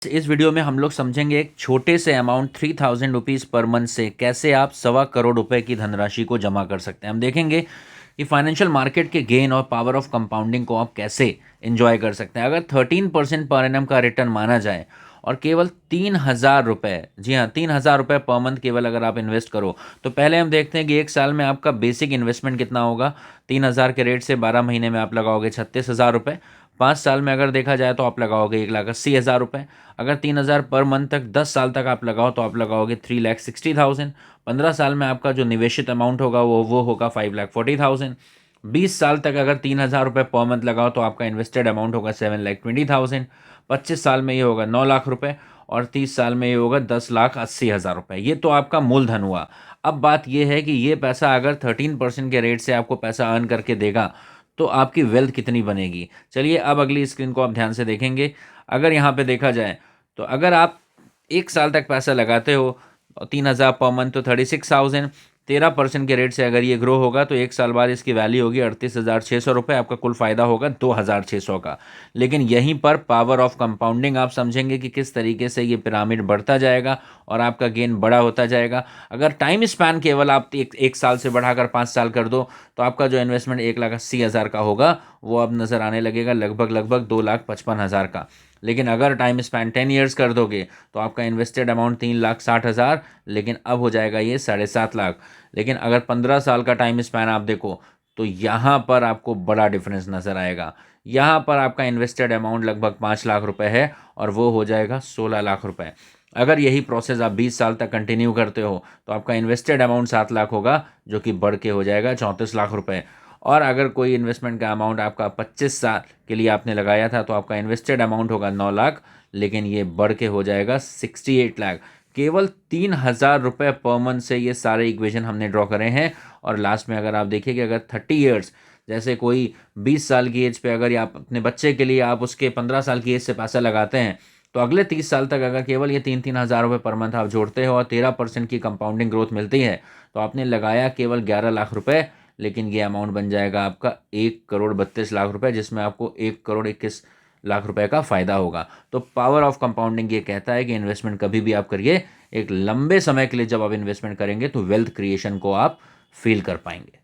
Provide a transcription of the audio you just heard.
इस वीडियो में हम लोग समझेंगे एक छोटे से अमाउंट 3000 रुपीज़ पर मंथ से कैसे आप 1.25 करोड़ रुपए की धनराशि को जमा कर सकते हैं। हम देखेंगे कि फाइनेंशियल मार्केट के गेन और पावर ऑफ कंपाउंडिंग को आप कैसे एंजॉय कर सकते हैं। अगर 13% पर एनम का रिटर्न माना जाए और केवल 3000 रुपये, जी हाँ 3000 रुपये पर मंथ केवल अगर आप इन्वेस्ट करो, तो पहले हम देखते हैं कि एक साल में आपका बेसिक इन्वेस्टमेंट कितना होगा। 3000 के रेट से 12 महीने में आप लगाओगे 36,000 रुपये। 5 साल में अगर देखा जाए तो आप लगाओगे 1,80,000 रुपये। अगर 3000 पर मंथ तक 10 साल तक आप लगाओ तो आप लगाओगे 3,60,000। 15 साल में आपका जो निवेशित अमाउंट होगा वो होगा 5,40,000। 20 साल तक अगर 3000 रुपये पर मंथ लगाओ तो आपका इन्वेस्टेड अमाउंट होगा 7,20,000। 25 साल में ये होगा 9 लाख रुपए और 30 साल में ये होगा 10,80,000 रुपये। ये तो आपका मूलधन हुआ। अब बात ये है कि ये पैसा अगर 13% के रेट से आपको पैसा अर्न करके देगा तो आपकी वेल्थ कितनी बनेगी। चलिए अब अगली स्क्रीन को आप ध्यान से देखेंगे। अगर यहाँ पे देखा जाए तो अगर आप 1 साल तक पैसा लगाते हो 3,000 पर मंथ तो 36,000। 13% के रेट से अगर ये ग्रो होगा तो 1 साल बाद इसकी वैल्यू होगी 38,600 रुपये। आपका कुल फ़ायदा होगा 2,600 का। लेकिन यहीं पर पावर ऑफ कंपाउंडिंग आप समझेंगे कि किस तरीके से ये पिरामिड बढ़ता जाएगा और आपका गेन बड़ा होता जाएगा। अगर टाइम स्पैन केवल आप एक साल से बढ़ाकर 5 साल कर दो तो आपका जो इन्वेस्टमेंट 1,80,000 का होगा वो अब नज़र आने लगेगा लगभग 2,55,000 का। लेकिन अगर टाइम स्पैन 10 ईयर्स कर दोगे तो आपका इन्वेस्टेड अमाउंट 3,60,000, लेकिन अब हो जाएगा ये 7.5 लाख। लेकिन अगर 15 साल का टाइम स्पैन आप देखो तो यहाँ पर आपको बड़ा डिफरेंस नज़र आएगा। यहाँ पर आपका इन्वेस्टेड अमाउंट लगभग 5 लाख रुपए है और वो हो जाएगा 16 लाख रुपए। अगर यही प्रोसेस आप 20 साल तक कंटिन्यू करते हो तो आपका इन्वेस्टेड अमाउंट 7 लाख होगा जो कि बढ़ के हो जाएगा 34 लाख रुपए। और अगर कोई इन्वेस्टमेंट का अमाउंट आपका 25 साल के लिए आपने लगाया था तो आपका इन्वेस्टेड अमाउंट होगा 9 लाख, लेकिन ये बढ़ के हो जाएगा 68 लाख। केवल 3,000 रुपये पर मंथ से ये सारे इक्वेशन हमने ड्रॉ करे हैं। और लास्ट में अगर आप देखिए कि अगर 30 ईयर्स, जैसे कोई 20 साल की एज पे अगर आप अपने बच्चे के लिए आप उसके 15 साल की एज से पैसा लगाते हैं तो अगले 30 साल तक अगर केवल ये 3,000 रुपये पर मंथ आप जोड़ते हो और 13% की कंपाउंडिंग ग्रोथ मिलती है तो आपने लगाया केवल 11 लाख रुपए, लेकिन ये अमाउंट बन जाएगा आपका 1,32,00,000 रुपए, जिसमें आपको 1,21,00,000 रुपए का फ़ायदा होगा। तो पावर ऑफ कंपाउंडिंग ये कहता है कि इन्वेस्टमेंट कभी भी आप करिए, एक लंबे समय के लिए जब आप इन्वेस्टमेंट करेंगे तो वेल्थ क्रिएशन को आप फील कर पाएंगे।